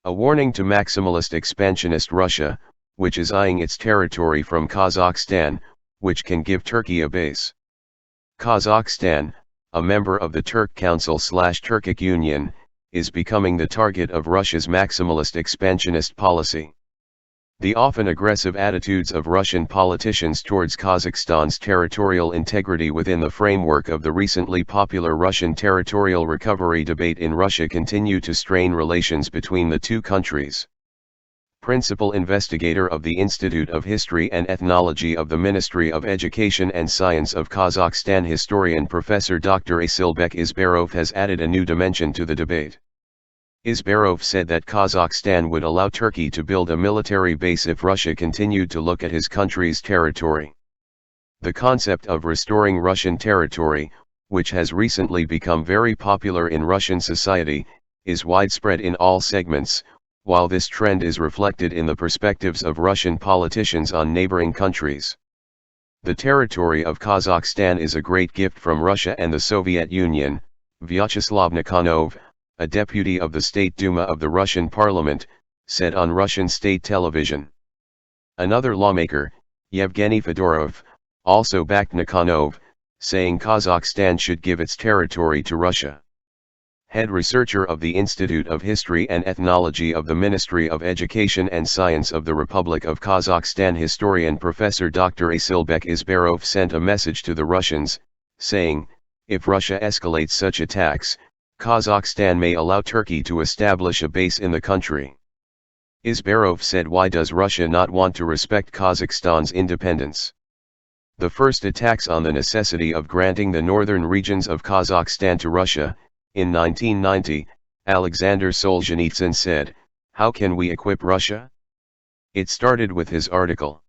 A warning to maximalist expansionist Russia, which is eyeing its territory from Kazakhstan, which can give Turkey a base. Kazakhstan, a member of the Turk Council/Turkic Union, is becoming the target of Russia's maximalist expansionist policy. The often aggressive attitudes of Russian politicians towards Kazakhstan's territorial integrity within the framework of the recently popular Russian territorial recovery debate in Russia continue to strain relations between the two countries. Principal investigator of the Institute of History and Ethnology of the Ministry of Education and Science of Kazakhstan, historian Professor Dr. Asilbek Isbarov, has added a new dimension to the debate. Isbarov said that Kazakhstan would allow Turkey to build a military base if Russia continued to look at his country's territory. The concept of restoring Russian territory, which has recently become very popular in Russian society, is widespread in all segments, while this trend is reflected in the perspectives of Russian politicians on neighboring countries. The territory of Kazakhstan is a great gift from Russia and the Soviet Union, Vyacheslav Nikhanov, a deputy of the State Duma of the Russian parliament, said on Russian state television. Another lawmaker, Yevgeny Fedorov, also backed Nikhanov, saying Kazakhstan should give its territory to Russia. Head researcher of the Institute of History and Ethnology of the Ministry of Education and Science of the Republic of Kazakhstan, historian Professor Dr. Asilbek Isbarov, sent a message to the Russians, saying, if Russia escalates such attacks, Kazakhstan may allow Turkey to establish a base in the country. Isbarov said, why does Russia not want to respect Kazakhstan's independence? The first attacks on the necessity of granting the northern regions of Kazakhstan to Russia, in 1990, Alexander Solzhenitsyn said, how can we equip Russia? It started with his article.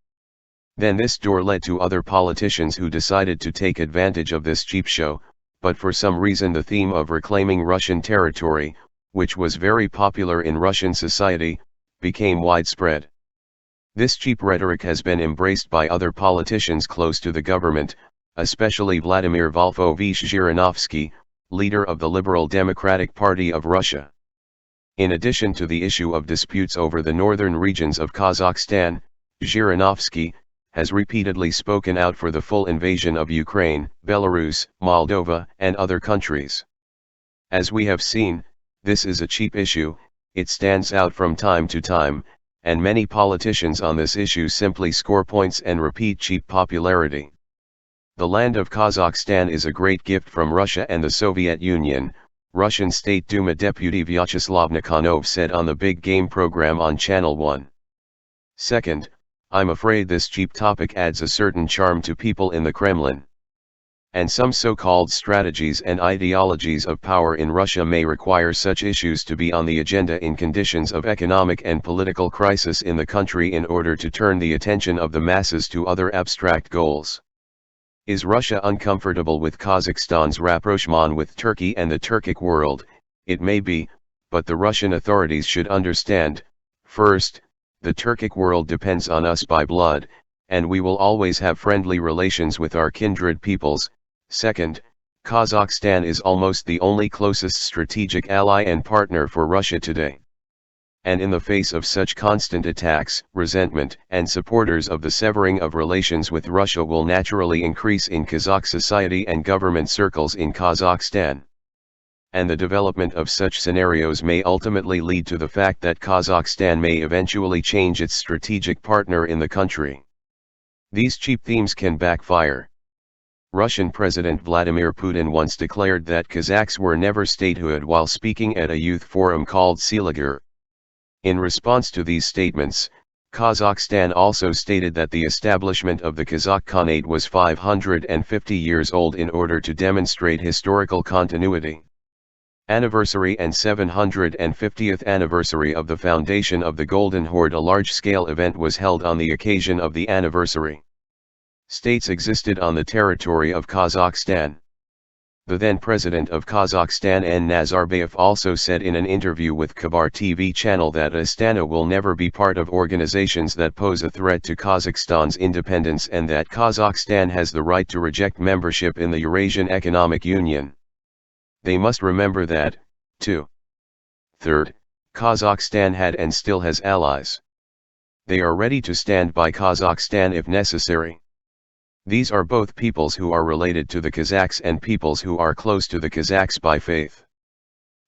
Then this door led to other politicians who decided to take advantage of this cheap show, but for some reason the theme of reclaiming Russian territory, which was very popular in Russian society, became widespread. This cheap rhetoric has been embraced by other politicians close to the government, especially Vladimir Wolfovich Zhirinovsky, leader of the Liberal Democratic Party of Russia. In addition to the issue of disputes over the northern regions of Kazakhstan, Zhirinovsky has repeatedly spoken out for the full invasion of Ukraine, Belarus, Moldova, and other countries. As we have seen, this is a cheap issue, it stands out from time to time, and many politicians on this issue simply score points and repeat cheap popularity. The land of Kazakhstan is a great gift from Russia and the Soviet Union, Russian State Duma deputy Vyacheslav Nikhanov said on the Big Game program on Channel 1. Second, I'm afraid this cheap topic adds a certain charm to people in the Kremlin. And some so-called strategies and ideologies of power in Russia may require such issues to be on the agenda in conditions of economic and political crisis in the country in order to turn the attention of the masses to other abstract goals. Is Russia uncomfortable with Kazakhstan's rapprochement with Turkey and the Turkic world? It may be, but the Russian authorities should understand, first, the Turkic world depends on us by blood, and we will always have friendly relations with our kindred peoples. Second, Kazakhstan is almost the only closest strategic ally and partner for Russia today. And in the face of such constant attacks, resentment and supporters of the severing of relations with Russia will naturally increase in Kazakh society and government circles in Kazakhstan. And the development of such scenarios may ultimately lead to the fact that Kazakhstan may eventually change its strategic partner in the country. These cheap themes can backfire. Russian President Vladimir Putin once declared that Kazakhs were never statehood while speaking at a youth forum called Seliger. In response to these statements, Kazakhstan also stated that the establishment of the Kazakh Khanate was 550 years old in order to demonstrate historical continuity. Anniversary and 750th anniversary of the foundation of the Golden Horde. A large-scale event was held on the occasion of the anniversary. States existed on the territory of Kazakhstan. The then president of Kazakhstan N. Nazarbayev also said in an interview with Kabar TV channel that Astana will never be part of organizations that pose a threat to Kazakhstan's independence and that Kazakhstan has the right to reject membership in the Eurasian Economic Union. They must remember that, too. Third, Kazakhstan had and still has allies. They are ready to stand by Kazakhstan if necessary. These are both peoples who are related to the Kazakhs and peoples who are close to the Kazakhs by faith.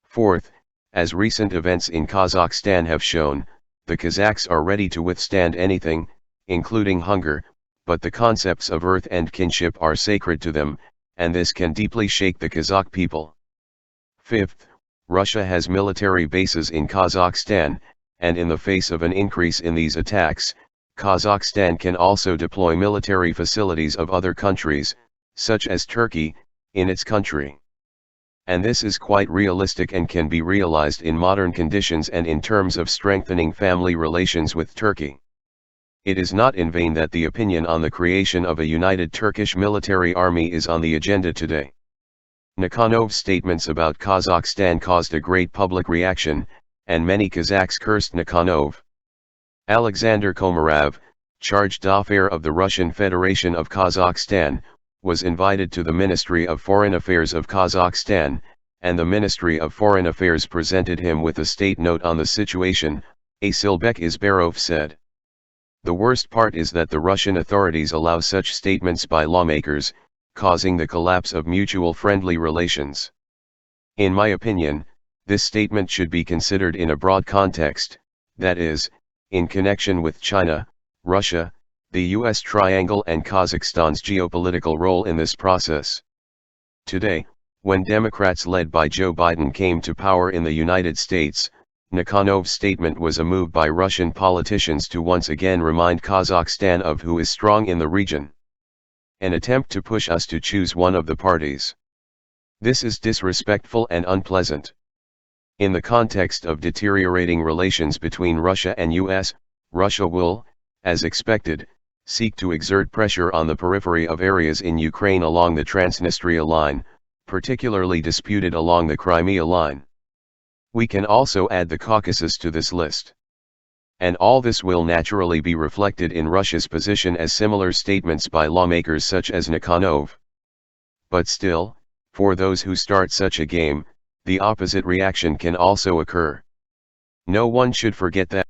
Fourth, as recent events in Kazakhstan have shown, the Kazakhs are ready to withstand anything, including hunger, but the concepts of earth and kinship are sacred to them, and this can deeply shake the Kazakh people. Fifth, Russia has military bases in Kazakhstan, and in the face of an increase in these attacks, Kazakhstan can also deploy military facilities of other countries, such as Turkey, in its country. And this is quite realistic and can be realized in modern conditions and in terms of strengthening family relations with Turkey. It is not in vain that the opinion on the creation of a united Turkish military army is on the agenda today. Nikhanov's statements about Kazakhstan caused a great public reaction, and many Kazakhs cursed Nikhanov. Alexander Komarov, charge d'affaires of the Russian Federation of Kazakhstan, was invited to the Ministry of Foreign Affairs of Kazakhstan, and the Ministry of Foreign Affairs presented him with a state note on the situation, Asilbek Izbarov said. The worst part is that the Russian authorities allow such statements by lawmakers, causing the collapse of mutual friendly relations. In my opinion, this statement should be considered in a broad context, that is, in connection with China, Russia, the US triangle and Kazakhstan's geopolitical role in this process. Today, when Democrats led by Joe Biden came to power in the United States, Nikhanov's statement was a move by Russian politicians to once again remind Kazakhstan of who is strong in the region. An attempt to push us to choose one of the parties. This is disrespectful and unpleasant. In the context of deteriorating relations between Russia and US, Russia will, as expected, seek to exert pressure on the periphery of areas in Ukraine along the Transnistria line, particularly disputed along the Crimea line. We can also add the Caucasus to this list. And all this will naturally be reflected in Russia's position as similar statements by lawmakers such as Nikhanov. But still, for those who start such a game, the opposite reaction can also occur. No one should forget that